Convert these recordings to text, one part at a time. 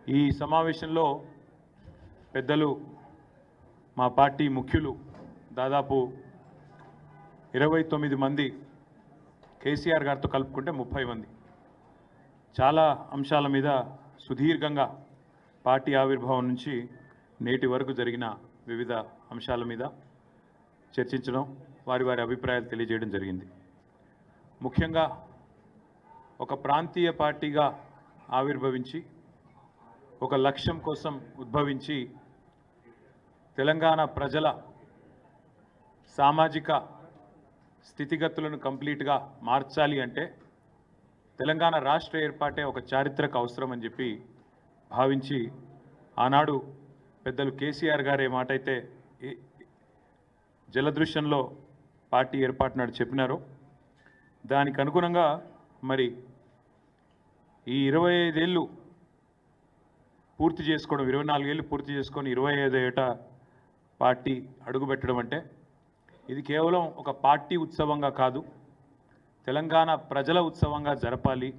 ఈ సమావేశంలో పెద్దలు మా పార్టీ ముఖ్యులు దాదాపు 29 మంది, కేసీఆర్ గారితో కలుపుకుంటే 30 మంది చాలా అంశాల మీద సుదీర్ఘంగా పార్టీ ఆవిర్భావం నుంచి నేటి వరకు జరిగిన వివిధ అంశాల మీద చర్చించడం, వారి వారి అభిప్రాయాలు తెలియజేయడం జరిగింది. ముఖ్యంగా ఒక ప్రాంతీయ పార్టీగా ఆవిర్భవించి ఒక లక్ష్యం కోసం ఉద్భవించి తెలంగాణ ప్రజల సామాజిక స్థితిగతులను కంప్లీట్గా మార్చాలి అంటే తెలంగాణ రాష్ట్ర ఏర్పాటే ఒక చారిత్రక అవసరం అని చెప్పి భావించి ఆనాడు పెద్దలు కేసీఆర్ గారు ఏ మాట అయితే జలదృశ్యంలో పార్టీ ఏర్పాటు నాడు చెప్పినారో దానికి అనుగుణంగా మరి ఈ 25 ఏళ్ళు పూర్తి చేసుకోవడం, 24 ఏళ్ళు పూర్తి చేసుకొని 25వ ఏట పార్టీ అడుగుపెట్టడం అంటే ఇది కేవలం ఒక పార్టీ ఉత్సవంగా కాదు, తెలంగాణ ప్రజల ఉత్సవంగా జరపాలి,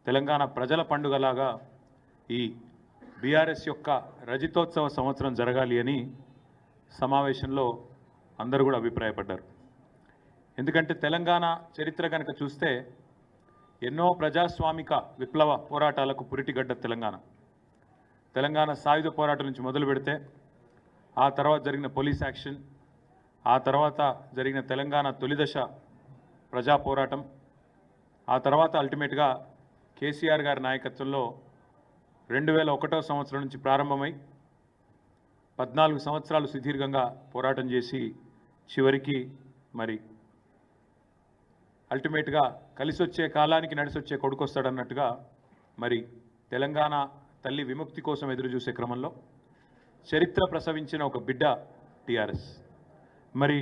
తెలంగాణ ప్రజల పండుగలాగా ఈ బీఆర్ఎస్ యొక్క రజతోత్సవ సంవత్సరం జరగాలి అని సమావేశంలో అందరూ కూడా అభిప్రాయపడ్డారు. ఎందుకంటే తెలంగాణ చరిత్ర కనుక చూస్తే ఎన్నో ప్రజాస్వామిక విప్లవ పోరాటాలకు పురిటిగడ్డ తెలంగాణ సాయుధ పోరాటం నుంచి మొదలు పెడితే ఆ తర్వాత జరిగిన పోలీస్ యాక్షన్, ఆ తర్వాత జరిగిన తెలంగాణ తొలిదశ ప్రజా పోరాటం, ఆ తర్వాత అల్టిమేట్గా కేసీఆర్ గారి నాయకత్వంలో 2001వ సంవత్సరం నుంచి ప్రారంభమై 14 సంవత్సరాలు సుదీర్ఘంగా పోరాటం చేసి చివరికి మరి అల్టిమేట్గా కలిసి వచ్చే కాలానికి నడిసొచ్చే కొడుకు వస్తాడన్నట్టుగా మరి తెలంగాణ తల్లి విముక్తి కోసం ఎదురు చూసే క్రమంలో చరిత్ర ప్రసవించిన ఒక బిడ్డ టీఆర్ఎస్. మరి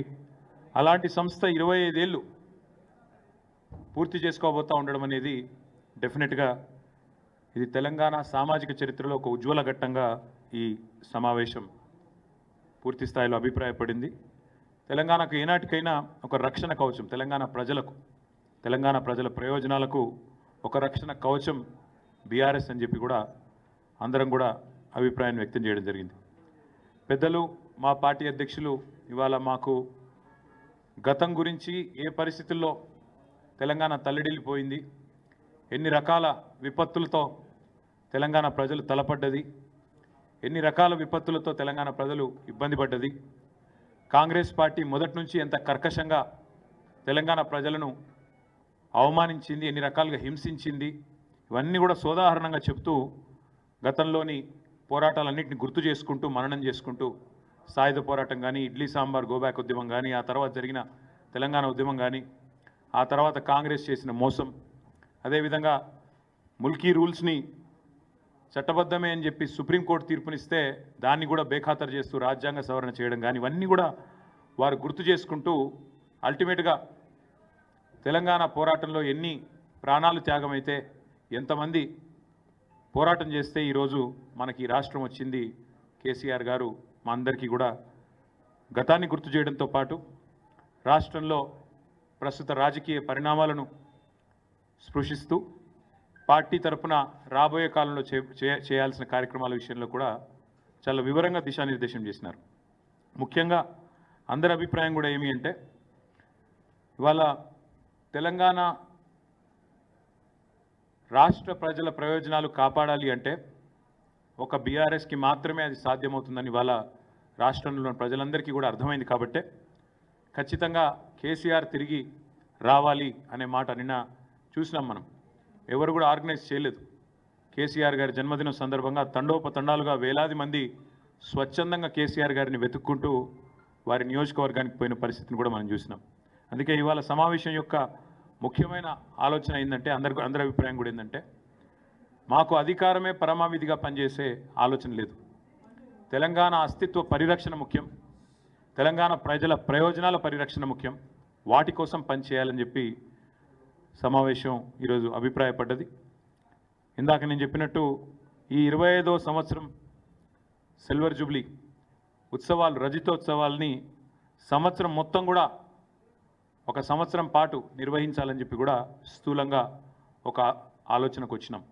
అలాంటి సంస్థ 25 ఏళ్ళు పూర్తి చేసుకోబోతూ ఉండడం అనేది డెఫినెట్గా ఇది తెలంగాణ సామాజిక చరిత్రలో ఒక ఉజ్వల ఘట్టంగా ఈ సమావేశం పూర్తి స్థాయిలో అభిప్రాయపడింది. తెలంగాణకు ఏనాటికైనా ఒక రక్షణ కవచం, తెలంగాణ ప్రజల ప్రయోజనాలకు ఒక రక్షణ కవచం బీఆర్ఎస్ అని చెప్పి కూడా అందరం కూడా అభిప్రాయాన్ని వ్యక్తం చేయడం జరిగింది. పెద్దలు మా పార్టీ అధ్యక్షులు ఇవాళ మాకు గతం గురించి, ఏ పరిస్థితుల్లో తెలంగాణ తల్లడిల్లిపోయింది, ఎన్ని రకాల విపత్తులతో తెలంగాణ ప్రజలు తలపడ్డది, ఎన్ని రకాల విపత్తులతో తెలంగాణ ప్రజలు ఇబ్బంది పడ్డది, కాంగ్రెస్ పార్టీ మొదటి నుంచి ఎంత కర్కశంగా తెలంగాణ ప్రజలను అవమానించింది, ఎన్ని రకాలుగా హింసించింది, ఇవన్నీ కూడా సోదాహరణంగా చెప్తూ గతంలోని పోరాటాలన్నింటినీ గుర్తు చేసుకుంటూ మననం చేసుకుంటూ సాయుధ పోరాటం కానీ, ఇడ్లీ సాంబార్ గోబ్యాక్ ఉద్యమం కానీ, ఆ తర్వాత జరిగిన తెలంగాణ ఉద్యమం కానీ, ఆ తర్వాత కాంగ్రెస్ చేసిన మోసం, అదేవిధంగా ముల్కీ రూల్స్ని చట్టబద్ధమే అని చెప్పి సుప్రీంకోర్టు తీర్పునిస్తే దాన్ని కూడా బేఖాతరు చేస్తూ రాజ్యాంగ సవరణ చేయడం కానీ, ఇవన్నీ కూడా వారు గుర్తు చేసుకుంటూ అల్టిమేట్గా తెలంగాణ పోరాటంలో ఎన్ని ప్రాణాలు త్యాగమైతే, ఎంతమంది పోరాటం చేస్తే ఈరోజు మనకి రాష్ట్రం వచ్చింది, కేసీఆర్ గారు మా అందరికీ కూడా గతాన్ని గుర్తు చేయడంతో పాటు రాష్ట్రంలో ప్రస్తుత రాజకీయ పరిణామాలను స్పృశిస్తూ పార్టీ తరఫున రాబోయే కాలంలో చేయాల్సిన కార్యక్రమాల విషయంలో కూడా చాలా వివరంగా దిశానిర్దేశం చేసినారు. ముఖ్యంగా అందరి అభిప్రాయం కూడా ఏమి అంటే ఇవాళ తెలంగాణ రాష్ట్ర ప్రజల ప్రయోజనాలు కాపాడాలి అంటే ఒక బీఆర్ఎస్కి మాత్రమే అది సాధ్యమవుతుందని ఇవాళ రాష్ట్రంలో ప్రజలందరికీ కూడా అర్థమైంది. కాబట్టే ఖచ్చితంగా కేసీఆర్ తిరిగి రావాలి అనే మాట నిన్న చూసినాం. మనం ఎవరు కూడా ఆర్గనైజ్ చేయలేదు. కేసీఆర్ గారి జన్మదినం సందర్భంగా తండోపతండాలుగా వేలాది మంది స్వచ్ఛందంగా కేసీఆర్ గారిని వెతుక్కుంటూ వారి నియోజకవర్గానికి పోయిన పరిస్థితిని కూడా మనం చూసినాం. అందుకే ఇవాళ సమావేశం యొక్క ముఖ్యమైన ఆలోచన ఏంటంటే అందరి అభిప్రాయం కూడా ఏంటంటే మాకు అధికారమే పరమావిధిగా పనిచేసే ఆలోచన లేదు. తెలంగాణ అస్తిత్వ పరిరక్షణ ముఖ్యం, తెలంగాణ ప్రజల ప్రయోజనాల పరిరక్షణ ముఖ్యం, వాటి కోసం పనిచేయాలని చెప్పి సమావేశం ఈరోజు అభిప్రాయపడ్డది. ఇందాక నేను చెప్పినట్టు ఈ 25వ సంవత్సరం సిల్వర్ జూబ్లీ ఉత్సవాలు, రజతోత్సవాల్ని సంవత్సరం మొత్తం కూడా ఒక సంవత్సరం పాటు నిర్వహించాలని చెప్పి కూడా స్థూలంగా ఒక ఆలోచనకు వచ్చినాం.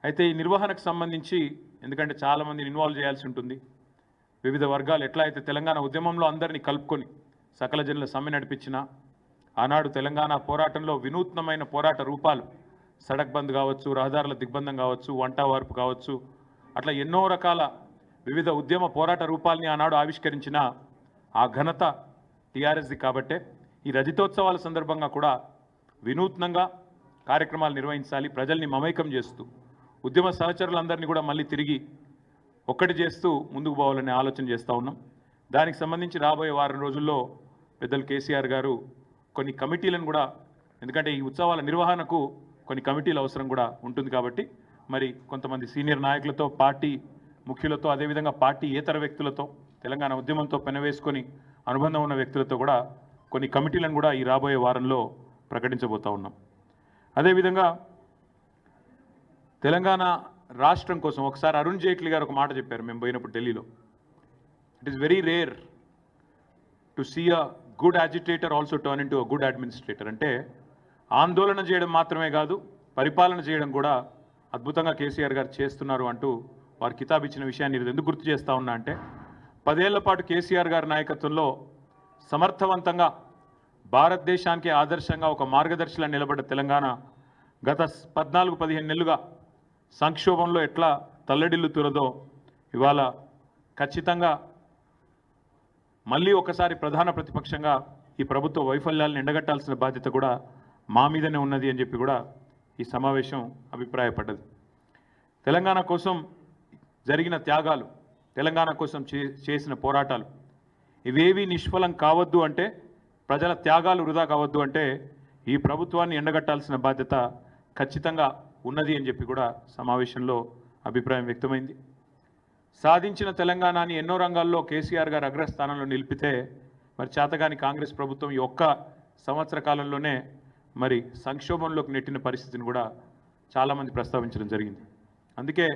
అయితే ఈ నిర్వహణకు సంబంధించి ఎందుకంటే చాలామందిని ఇన్వాల్వ్ చేయాల్సి ఉంటుంది, వివిధ వర్గాలు ఎట్లా అయితే తెలంగాణ ఉద్యమంలో అందరినీ కలుపుకొని సకల జనుల సమ్మె నడిపించిన ఆనాడు తెలంగాణ పోరాటంలో వినూత్నమైన పోరాట రూపాలు సడక్ బంద్ కావచ్చు, రహదారుల దిగ్బంధం కావచ్చు, వంట వార్పు కావచ్చు, అట్లా ఎన్నో రకాల వివిధ ఉద్యమ పోరాట రూపాలని ఆనాడు ఆవిష్కరించిన ఆ ఘనత టీఆర్ఎస్ది. కాబట్టే ఈ రజతోత్సవాల సందర్భంగా కూడా వినూత్నంగా కార్యక్రమాలు నిర్వహించాలి, ప్రజల్ని మమైకం చేస్తూ ఉద్యమ సహచరులందరినీ కూడా మళ్ళీ తిరిగి ఒక్కటి చేస్తూ ముందుకు పోవాలనే ఆలోచన చేస్తూ ఉన్నాం. దానికి సంబంధించి రాబోయే వారం రోజుల్లో పెద్దలు కేసీఆర్ గారు కొన్ని కమిటీలను కూడా, ఎందుకంటే ఈ ఉత్సవాల నిర్వహణకు కొన్ని కమిటీల అవసరం కూడా ఉంటుంది కాబట్టి మరి కొంతమంది సీనియర్ నాయకులతో, పార్టీ ముఖ్యులతో, అదేవిధంగా పార్టీ ఏతర వ్యక్తులతో, తెలంగాణ ఉద్యమంతో పెనవేసుకొని అనుబంధం ఉన్న వ్యక్తులతో కూడా కొన్ని కమిటీలను కూడా ఈ రాబోయే వారంలో ప్రకటించబోతా ఉన్నాం. అదేవిధంగా తెలంగాణ రాష్ట్రం కోసం ఒకసారి అరుణ్ జైట్లీ గారు ఒక మాట చెప్పారు మేము పోయినప్పుడు ఢిల్లీలో. It is very rare to see a good agitator also turn into a good administrator. అంటే ఆందోళన చేయడం మాత్రమే కాదు, పరిపాలన చేయడం కూడా అద్భుతంగా కేసీఆర్ గారు చేస్తున్నారు అంటూ వారు కితాబ్ ఇచ్చిన విషయాన్ని ఎందుకు గుర్తు చేస్తూ ఉన్నా అంటే, 10 ఏళ్ల పాటు కేసీఆర్ గారి నాయకత్వంలో సమర్థవంతంగా భారతదేశానికి ఆదర్శంగా ఒక మార్గదర్శిలా నిలబడ్డ తెలంగాణ గత 14-15 నెలలుగా సంక్షోభంలో ఎట్లా తల్లడిల్లుతున్నదో ఇవాళ ఖచ్చితంగా మళ్ళీ ఒకసారి ప్రధాన ప్రతిపక్షంగా ఈ ప్రభుత్వ వైఫల్యాలను ఎండగట్టాల్సిన బాధ్యత కూడా మా మీదనే ఉన్నది అని చెప్పి కూడా ఈ సమావేశం అభిప్రాయపడ్డది. తెలంగాణ కోసం జరిగిన త్యాగాలు, తెలంగాణ కోసం చేసిన పోరాటాలు ఇవేవి నిష్ఫలం కావద్దు అంటే, ప్రజల త్యాగాలు వృధా కావద్దు అంటే ఈ ప్రభుత్వాన్ని ఎండగట్టాల్సిన బాధ్యత ఖచ్చితంగా ఉన్నది అని చెప్పి కూడా సమావేశంలో అభిప్రాయం వ్యక్తమైంది. సాధించిన తెలంగాణని ఎన్నో రంగాల్లో కేసీఆర్ గారు అగ్రస్థానంలో నిలిపితే మరి చేతగాని కాంగ్రెస్ ప్రభుత్వం ఈ ఒక్క సంవత్సర కాలంలోనే మరి సంక్షోభంలోకి నెట్టిన పరిస్థితిని కూడా చాలామంది ప్రస్తావించడం జరిగింది. అందుకే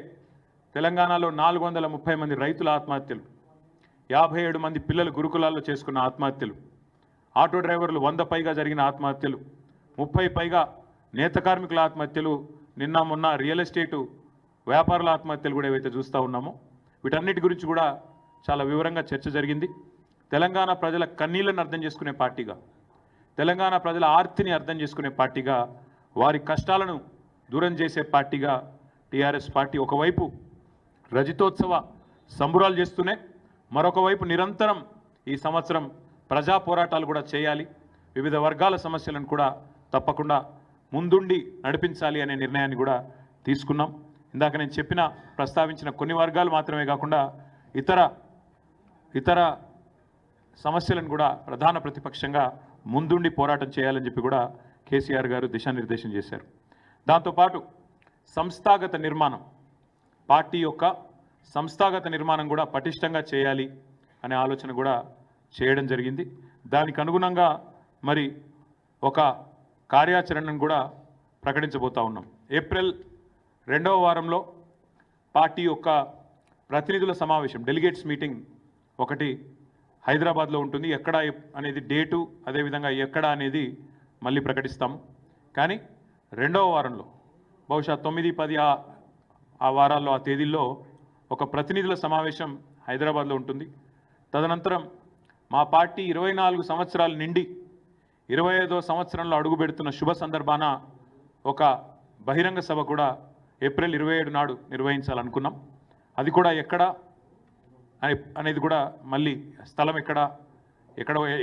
తెలంగాణలో 430 మంది రైతుల ఆత్మహత్యలు, 57 మంది పిల్లలు గురుకులాల్లో చేసుకున్న ఆత్మహత్యలు, ఆటో డ్రైవర్లు 100 పైగా జరిగిన ఆత్మహత్యలు, 30 పైగా నేత కార్మికుల ఆత్మహత్యలు, నిన్న మొన్న రియల్ ఎస్టేటు వ్యాపారుల ఆత్మహత్యలు కూడా ఏవైతే చూస్తూ ఉన్నామో వీటన్నిటి గురించి కూడా చాలా వివరంగా చర్చ జరిగింది. తెలంగాణ ప్రజల కన్నీళ్లను అర్థం చేసుకునే పార్టీగా, తెలంగాణ ప్రజల ఆర్తిని అర్థం చేసుకునే పార్టీగా, వారి కష్టాలను దూరం చేసే పార్టీగా టీఆర్ఎస్ పార్టీ ఒకవైపు రజతోత్సవ సంబురాలు చేస్తూనే మరొక వైపు నిరంతరం ఈ సంవత్సరం ప్రజా పోరాటాలు కూడా చేయాలి, వివిధ వర్గాల సమస్యలను కూడా తప్పకుండా ముందుండి నడిపించాలి అనే నిర్ణయాన్ని కూడా తీసుకున్నాం. ఇందాక నేను ప్రస్తావించిన కొన్ని వర్గాలు మాత్రమే కాకుండా ఇతర సమస్యలను కూడా ప్రధాన ప్రతిపక్షంగా ముందుండి పోరాటం చేయాలని చెప్పి కూడా కేసీఆర్ గారు దిశానిర్దేశం చేశారు. దాంతోపాటు సంస్థాగత నిర్మాణం, పార్టీ యొక్క సంస్థాగత నిర్మాణం కూడా పటిష్టంగా చేయాలి అనే ఆలోచన కూడా చేయడం జరిగింది. దానికి అనుగుణంగా మరి ఒక కార్యాచరణను కూడా ప్రకటించబోతా ఉన్నాం. ఏప్రిల్ 2వ వారంలో పార్టీ యొక్క ప్రతినిధుల సమావేశం, డెలిగేట్స్ మీటింగ్ ఒకటి హైదరాబాద్లో ఉంటుంది. ఎక్కడ అనేది డేటు, అదేవిధంగా ఎక్కడ అనేది మళ్ళీ ప్రకటిస్తాము. కానీ 2వ వారంలో బహుశా 9-10 ఆ వారాల్లో, ఆ తేదీల్లో ఒక ప్రతినిధుల సమావేశం హైదరాబాద్లో ఉంటుంది. తదనంతరం మా పార్టీ 24 సంవత్సరాలు నిండి 25వ సంవత్సరంలో అడుగు పెడుతున్న శుభ సందర్భాన ఒక బహిరంగ సభ కూడా ఏప్రిల్ 27 నాడు నిర్వహించాలనుకున్నాం. అది కూడా ఎక్కడ అనేది కూడా మళ్ళీ స్థలం ఎక్కడ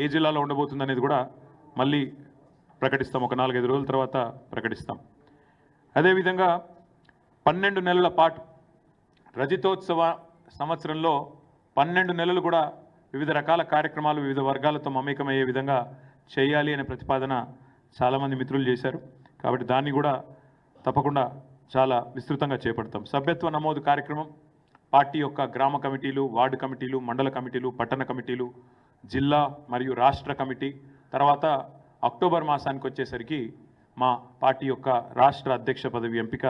ఏ జిల్లాలో ఉండబోతుంది అనేది కూడా మళ్ళీ ప్రకటిస్తాం. ఒక 4-5 రోజుల తర్వాత ప్రకటిస్తాం. అదేవిధంగా 12 నెలల పాటు రజతోత్సవ సంవత్సరంలో 12 నెలలు కూడా వివిధ రకాల కార్యక్రమాలు వివిధ వర్గాలతో మమేకమయ్యే విధంగా చేయాలి అనే ప్రతిపాదన చాలామంది మిత్రులు చేశారు. కాబట్టి దాన్ని కూడా తప్పకుండా చాలా విస్తృతంగా చేపడతాం. సభ్యత్వ నమోదు కార్యక్రమం పార్టీ యొక్క గ్రామ కమిటీలు, వార్డు కమిటీలు, మండల కమిటీలు, పట్టణ కమిటీలు, జిల్లా మరియు రాష్ట్ర కమిటీ, తర్వాత అక్టోబర్ మాసానికి వచ్చేసరికి మా పార్టీ యొక్క రాష్ట్ర అధ్యక్ష పదవి ఎంపిక,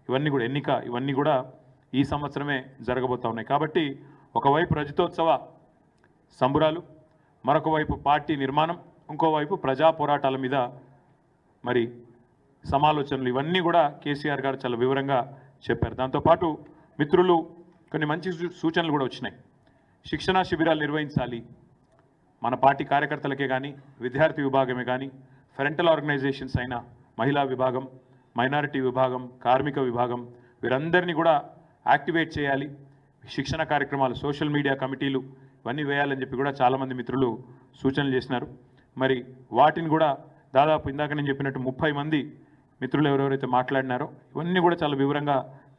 ఇవన్నీ కూడా ఈ సంవత్సరమే జరగబోతా ఉన్నాయి. కాబట్టి ఒకవైపు రజతోత్సవ సంబురాలు, మరొక వైపు పార్టీ నిర్మాణం, ఇంకోవైపు ప్రజా పోరాటాల మీద మరి సమాలోచనలు, ఇవన్నీ కూడా కేసీఆర్ గారు చాలా వివరంగా చెప్పారు. దాంతోపాటు మిత్రులు కొన్ని మంచి సూచనలు కూడా వచ్చినాయి. శిక్షణా శిబిరాలు నిర్వహించాలి. మన పార్టీ కార్యకర్తలకే కానీ, విద్యార్థి విభాగమే కానీ, ఫ్రంటల్ ఆర్గనైజేషన్స్ అయిన మహిళా విభాగం, మైనారిటీ విభాగం, కార్మిక విభాగం, వీరందరినీ కూడా యాక్టివేట్ చేయాలి. శిక్షణ కార్యక్రమాలు, సోషల్ మీడియా కమిటీలు ఇవన్నీ వేయాలని చెప్పి కూడా చాలామంది మిత్రులు సూచనలు చేసినారు. మరి వాటిని కూడా దాదాపు ఇందాక నేను చెప్పినట్టు 30 మంది మిత్రులు ఎవరెవరైతే మాట్లాడినారో ఇవన్నీ కూడా చాలా వివరంగా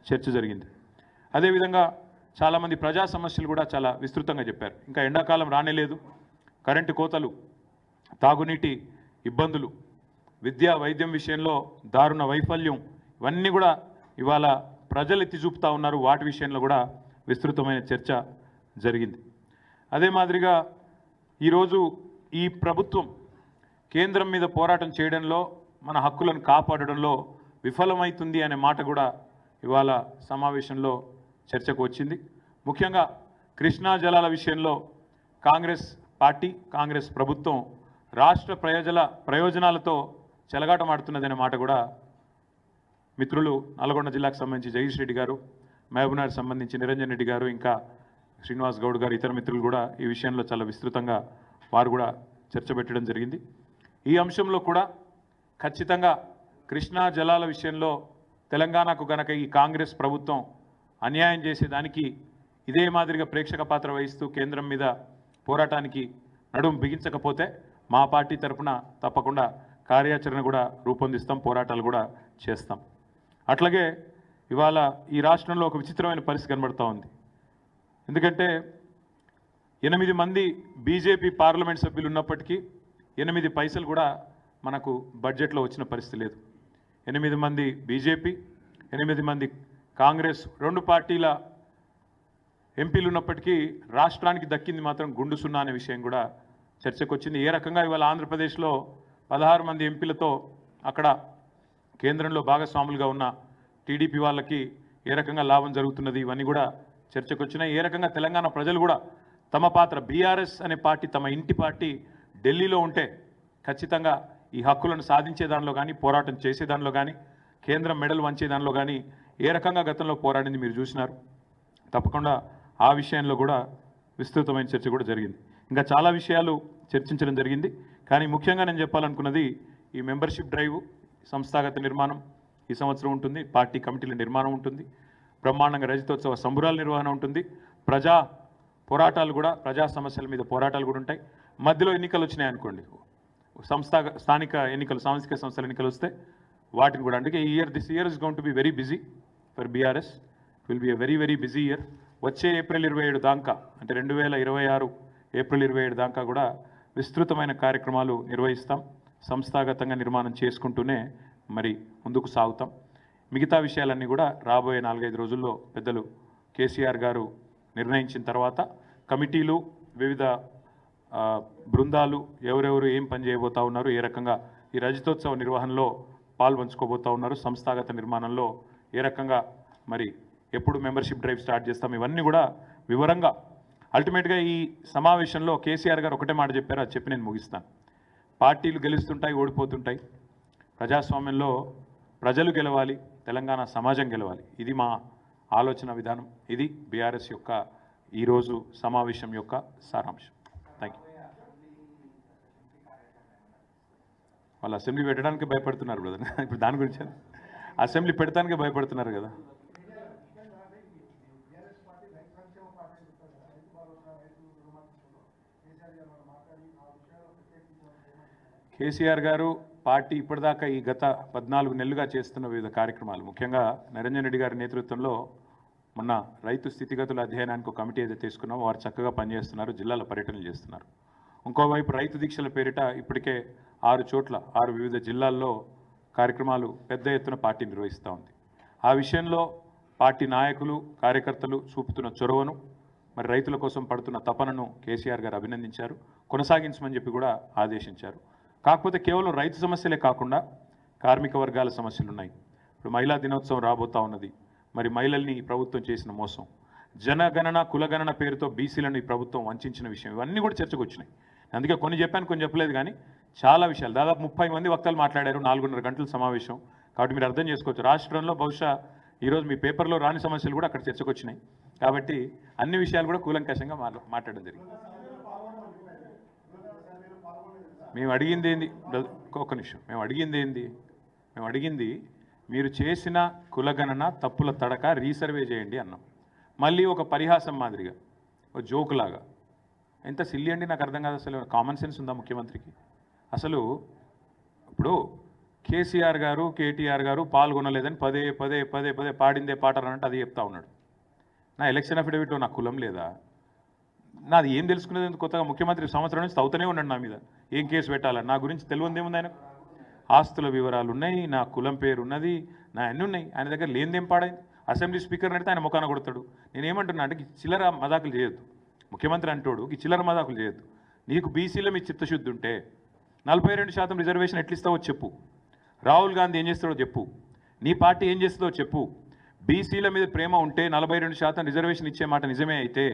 చర్చ జరిగింది. అదేవిధంగా చాలామంది ప్రజా సమస్యలు కూడా చాలా విస్తృతంగా చెప్పారు. ఇంకా ఎండాకాలం రానేలేదు, కరెంటు కోతలు, తాగునీటి ఇబ్బందులు, విద్యా వైద్యం విషయంలో దారుణ వైఫల్యం, ఇవన్నీ కూడా ఇవాళ ప్రజలు ఎత్తి చూపుతా ఉన్నారు. వాటి విషయంలో కూడా విస్తృతమైన చర్చ జరిగింది. అదే మాదిరిగా ఈరోజు ఈ ప్రభుత్వం కేంద్రం మీద పోరాటం చేయడంలో, మన హక్కులను కాపాడడంలో విఫలమవుతుంది అనే మాట కూడా ఇవాళ సమావేశంలో చర్చకు వచ్చింది. ముఖ్యంగా కృష్ణా జలాల విషయంలో కాంగ్రెస్ పార్టీ, కాంగ్రెస్ ప్రభుత్వం రాష్ట్ర ప్రయోజనాలతో చెలగాటమాడుతున్నదనే మాట కూడా మిత్రులు నల్గొండ జిల్లాకు సంబంధించి జగదీష్ రెడ్డి గారు, మహబూబ్నగర్ సంబంధించి నిరంజన్ రెడ్డి గారు, ఇంకా శ్రీనివాస్ గౌడ్ గారు, ఇతర మిత్రులు కూడా ఈ విషయంలో చాలా విస్తృతంగా వారు కూడా చర్చ పెట్టడం జరిగింది. ఈ అంశంలో కూడా ఖచ్చితంగా కృష్ణా జలాల విషయంలో తెలంగాణకు గనక ఈ కాంగ్రెస్ ప్రభుత్వం అన్యాయం చేసేదానికి ఇదే మాదిరిగా ప్రేక్షక పాత్ర వహిస్తూ కేంద్రం మీద పోరాటానికి నడుం బిగించకపోతే మా పార్టీ తరఫున తప్పకుండా కార్యాచరణ కూడా రూపొందిస్తాం, పోరాటాలు కూడా చేస్తాం. అట్లాగే ఇవాళ ఈ రాష్ట్రంలో ఒక విచిత్రమైన పరిస్థితి కనబడుతూ ఉంది. ఎందుకంటే 8 మంది బీజేపీ పార్లమెంట్ సభ్యులు ఉన్నప్పటికీ 8 పైసలు కూడా మనకు బడ్జెట్లో వచ్చిన పరిస్థితి లేదు. 8 మంది బీజేపీ, 8 మంది కాంగ్రెస్, 2 పార్టీల ఎంపీలు ఉన్నప్పటికీ రాష్ట్రానికి దక్కింది మాత్రం గుండు సున్నా అనే విషయం కూడా చర్చకు వచ్చింది. ఏ రకంగా ఇవాళ ఆంధ్రప్రదేశ్లో 16 మంది ఎంపీలతో అక్కడ కేంద్రంలో భాగస్వాములుగా ఉన్న టీడీపీ వాళ్ళకి ఏ రకంగా లాభం జరుగుతున్నది, ఇవన్నీ కూడా చర్చకు వచ్చినాయి. ఏ రకంగా తెలంగాణ ప్రజలు కూడా తమ పాత్ర, బీఆర్ఎస్ అనే పార్టీ తమ ఇంటి పార్టీ ఢిల్లీలో ఉంటే ఖచ్చితంగా ఈ హక్కులను సాధించే దానిలో కానీ, పోరాటం చేసే దానిలో కానీ, కేంద్రం మెడలు వంచే దానిలో కానీ ఏ రకంగా గతంలో పోరాడింది మీరు చూసినారు. తప్పకుండా ఆ విషయంలో కూడా విస్తృతమైన చర్చ కూడా జరిగింది. ఇంకా చాలా విషయాలు చర్చించడం జరిగింది. కానీ ముఖ్యంగా నేను చెప్పాలనుకున్నది ఈ మెంబర్షిప్ డ్రైవ్, సంస్థాగత నిర్మాణం ఈ సంవత్సరం ఉంటుంది, పార్టీ కమిటీల నిర్మాణం ఉంటుంది, బ్రహ్మాండంగా రజతోత్సవ సంబురాల నిర్వహణ ఉంటుంది, ప్రజా పోరాటాలు కూడా, ప్రజా సమస్యల మీద పోరాటాలు కూడా ఉంటాయి. మధ్యలో ఎన్నికలు వచ్చినాయనుకోండి, స్థానిక ఎన్నికలు, సాంస్కృతిక సంస్థల ఎన్నికలు వస్తే వాటిని కూడా. అందుకే this year is going to be very busy for BRS. It will be a very very busy year. వచ్చే ఏప్రిల్ 27 దాకా, అంటే 2026 ఏప్రిల్ 27 దాకా కూడా విస్తృతమైన కార్యక్రమాలు నిర్వహిస్తాం. సంస్థాగతంగా నిర్మాణం చేసుకుంటూనే మరి ముందుకు సాగుతాం. మిగతా విషయాలన్నీ కూడా రాబోయే 4-5 రోజుల్లో పెద్దలు కేసీఆర్ గారు నిర్ణయించిన తర్వాత కమిటీలు, వివిధ బృందాలు ఎవరెవరు ఏం పని చేయబోతా ఉన్నారు, ఏ రకంగా ఈ రజతోత్సవ నిర్వహణలో పాల్పంచుకోబోతా ఉన్నారు, సంస్థాగత నిర్మాణంలో ఏ రకంగా మరి ఎప్పుడు మెంబర్షిప్ డ్రైవ్ స్టార్ట్ చేస్తాం, ఇవన్నీ కూడా వివరంగా. అల్టిమేట్గా ఈ సమావేశంలో కేసీఆర్ గారు ఒకటే మాట చెప్పారు, అది చెప్పి నేను ముగిస్తాను. పార్టీలు గెలుస్తుంటాయి, ఓడిపోతుంటాయి. ప్రజాస్వామ్యంలో ప్రజలు గెలవాలి, తెలంగాణ సమాజం గెలవాలి. ఇది మా ఆలోచన విధానం. ఇది బీఆర్ఎస్ యొక్క ఈరోజు సమావేశం యొక్క సారాంశం. Thank you. వాళ్ళు అసెంబ్లీ పెట్టడానికి భయపడుతున్నారు బ్రదర్. ఇప్పుడు దాని గురించి అసెంబ్లీ పెడతానికి భయపడుతున్నారు కదా. కేసీఆర్ గారు పార్టీ ఇప్పటిదాకా ఈ గత 14 నెలలుగా చేస్తున్న వివిధ కార్యక్రమాలు, ముఖ్యంగా నిరంజన్ రెడ్డి గారి నేతృత్వంలో మొన్న రైతు స్థితిగతుల అధ్యయనానికి ఒక కమిటీ ఏదైతే తీసుకున్నామో వారు చక్కగా పనిచేస్తున్నారు, జిల్లాల పర్యటనలు చేస్తున్నారు. ఇంకోవైపు రైతు దీక్షల పేరిట ఇప్పటికే 6 చోట్ల 6 వివిధ జిల్లాల్లో కార్యక్రమాలు పెద్ద ఎత్తున పార్టీ నిర్వహిస్తూ ఉంది. ఆ విషయంలో పార్టీ నాయకులు, కార్యకర్తలు చూపుతున్న చొరవను, మరి రైతుల కోసం పడుతున్న తపనను కేసీఆర్ గారు అభినందించారు, కొనసాగించమని చెప్పి కూడా ఆదేశించారు. కాకపోతే కేవలం రైతు సమస్యలే కాకుండా కార్మిక వర్గాల సమస్యలు ఉన్నాయి. ఇప్పుడు మహిళా దినోత్సవం రాబోతా ఉన్నది. మరి మహిళల్ని ఈ ప్రభుత్వం చేసిన మోసం, జనగణన కులగణన పేరుతో బీసీలను ఈ ప్రభుత్వం వంచిన విషయం, ఇవన్నీ కూడా చర్చకు వచ్చినాయి. అందుకే కొన్ని చెప్పాను, కొన్ని చెప్పలేదు. కానీ చాలా విషయాలు, దాదాపు 30 మంది వక్తలు మాట్లాడారు, 4.5 గంటల సమావేశం. కాబట్టి మీరు అర్థం చేసుకోవచ్చు, రాష్ట్రంలో బహుశా ఈరోజు మీ పేపర్లో రాని సమస్యలు కూడా అక్కడ చర్చకు వచ్చినాయి. కాబట్టి అన్ని విషయాలు కూడా కూలంకషంగా మాట్లాడడం జరిగింది. మేము అడిగింది ఏంది ఒక్క నిమిషం, మేము అడిగింది మీరు చేసిన కులగణన తప్పుల తడక రీసర్వే చేయండి అన్నాం. మళ్ళీ ఒక పరిహాసం మాదిరిగా ఒక జోక్ లాగా ఎంత సిల్లి అండి, నాకు అర్థం కాదు. అసలు కామన్ సెన్స్ ఉందా ముఖ్యమంత్రికి? అసలు ఇప్పుడు కేసీఆర్ గారు కేటీఆర్ గారు పాల్గొనలేదని పదే పదే పదే పదే పాడిందే పాట అన్నట్టు అది చెప్తా ఉన్నాడు. నా ఎలక్షన్ అఫిడవిట్లో నా కులం లేదా? నాది ఏం తెలుసుకునేది? కొత్తగా ముఖ్యమంత్రి సంవత్సరం నుంచి తవ్వుతూనే ఉన్నాడు నా మీద. ఏం కేసు పెట్టాలని నా గురించి తెలియదేముంది ఆయనకు? ఆస్తుల వివరాలు ఉన్నాయి, నా కులం పేరు ఉన్నది, నా అన్నీ ఉన్నాయి. ఆయన దగ్గర లేనిదేం పాడైంది? అసెంబ్లీ స్పీకర్ అడిగితే ఆయన ముఖాన కొడతాడు. నేనేమంటున్నా అంటే చిల్లర మదాకులు చేయొద్దు. ముఖ్యమంత్రి అంటోడు ఈ చిల్లర మదాకులు చేయొద్దు. నీకు బీసీలో మీ చిత్తశుద్ధి ఉంటే 42% రిజర్వేషన్ ఎట్లిస్తావో చెప్పు. రాహుల్ గాంధీ ఏం చేస్తాడో చెప్పు. నీ పార్టీ ఏం చేస్తుందో చెప్పు. బీసీల మీద ప్రేమ ఉంటే 42% రిజర్వేషన్ ఇచ్చే మాట నిజమే అయితే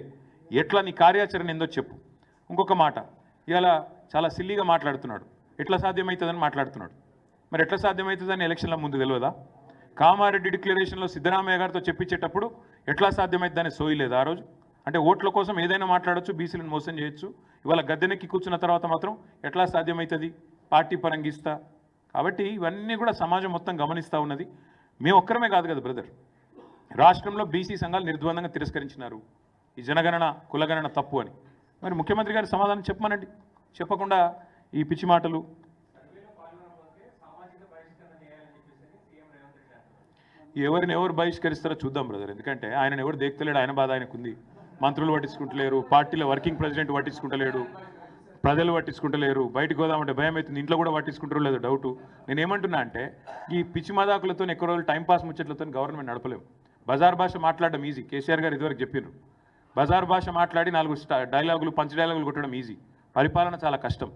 ఎట్లా నీ కార్యాచరణ ఏందో చెప్పు. ఇంకొక మాట, ఇలా చాలా సిల్లీగా మాట్లాడుతున్నాడు. ఎట్లా సాధ్యమవుతుందని మాట్లాడుతున్నాడు. మరి ఎట్లా సాధ్యమవుతుందని ఎలక్షన్ల ముందు తెలియదా? కామారెడ్డి డిక్లరేషన్లో సిద్ధరామయ్య గారితో చెప్పించేటప్పుడు ఎట్లా సాధ్యమవుతుందని సోయలేదు ఆ రోజు? అంటే ఓట్ల కోసం ఏదైనా మాట్లాడచ్చు, బీసీలను మోసం చేయొచ్చు. ఇవాళ గద్దెనెక్కి కూర్చున్న తర్వాత మాత్రం ఎట్లా సాధ్యమవుతుంది? పార్టీ పరంగిస్తా. కాబట్టి ఇవన్నీ కూడా సమాజం మొత్తం గమనిస్తూ ఉన్నది. మేము ఒక్కరమే కాదు కదా బ్రదర్, రాష్ట్రంలో బీసీ సంఘాలు నిర్ద్వందంగా తిరస్కరించినారు ఈ జనగణన కులగణన తప్పు అని. మరి ముఖ్యమంత్రి గారి సమాధానం చెప్పమనండి. చెప్పకుండా ఈ పిచ్చి మాటలు. ఎవరిని ఎవరు బహిష్కరిస్తారో చూద్దాం బ్రదర్. ఎందుకంటే ఆయన ఎవరు దేక్తలేడు, ఆయన బాధ ఆయనకుంది. మంత్రులు పట్టించుకుంటలేరు, పార్టీలో వర్కింగ్ ప్రెసిడెంట్ పట్టించుకుంటలేడు, ప్రజలు పట్టించుకుంటలేరు. బయటకు పోదామంటే భయం అవుతుంది, ఇంట్లో కూడా పట్టించుకుంటారో లేదో డౌటు. నేనేమంటున్నా అంటే ఈ పిచ్చి మదాకులతో ఎక్కువ రోజులు టైంపాస్ ముచ్చట్లతో గవర్నమెంట్ నడపలేము. బజార్ భాష మాట్లాడడం ఈజీ. కేసీఆర్ గారు ఇదివరకు చెప్పారు, బజార్ భాష మాట్లాడి 4 డైలాగులు పంచ్ డైలాగులు కొట్టడం ఈజీ. పరిపాలన చాలా కష్టం.